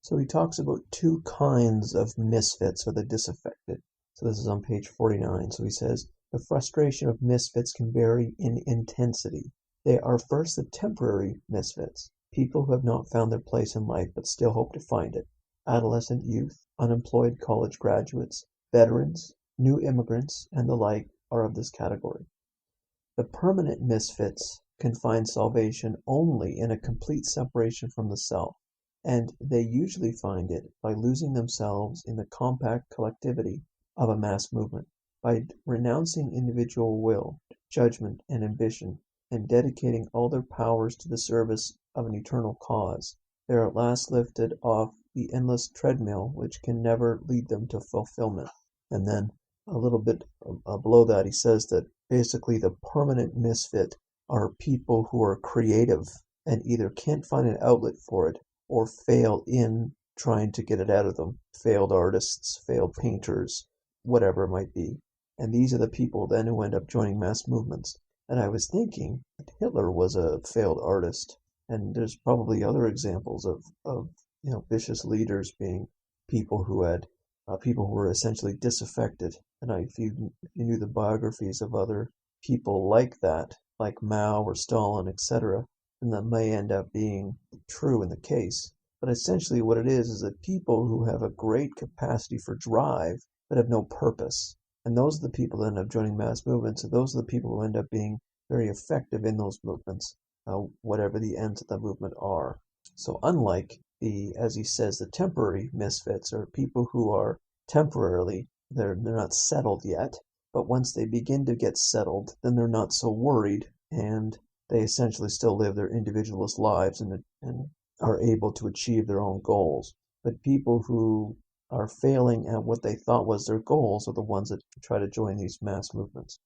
So he talks about two kinds of misfits or the disaffected. So this is on page 49. So he says, the frustration of misfits can vary in intensity. They are first the temporary misfits, people who have not found their place in life but still hope to find it. Adolescent youth, unemployed college graduates, veterans, new immigrants, and the like are of this category. The permanent misfits can find salvation only in a complete separation from the self, and they usually find it by losing themselves in the compact collectivity of a mass movement, by renouncing individual will, judgment, and ambition, and dedicating all their powers to the service of an eternal cause. They are at last lifted off the endless treadmill which can never lead them to fulfillment. And then a little bit below that, he says that basically the permanent misfit are people who are creative and either can't find an outlet for it or fail in trying to get it out of them. Failed artists, failed painters, whatever it might be. And these are the people then who end up joining mass movements. And I was thinking that Hitler was a failed artist, and there's probably other examples of vicious leaders being people who had people who were essentially disaffected. And if you knew the biographies of other people like that, like Mao or Stalin, etc., then that may end up being true in the case. But essentially what it is that people who have a great capacity for drive but have no purpose. And those are the people that end up joining mass movements, and those are the people who end up being very effective in those movements, whatever the ends of the movement are. So unlike as he says, the temporary misfits are people who are temporarily, they're not settled yet, but once they begin to get settled, then they're not so worried, and they essentially still live their individualist lives and are able to achieve their own goals. But people who are failing at what they thought was their goals are the ones that try to join these mass movements.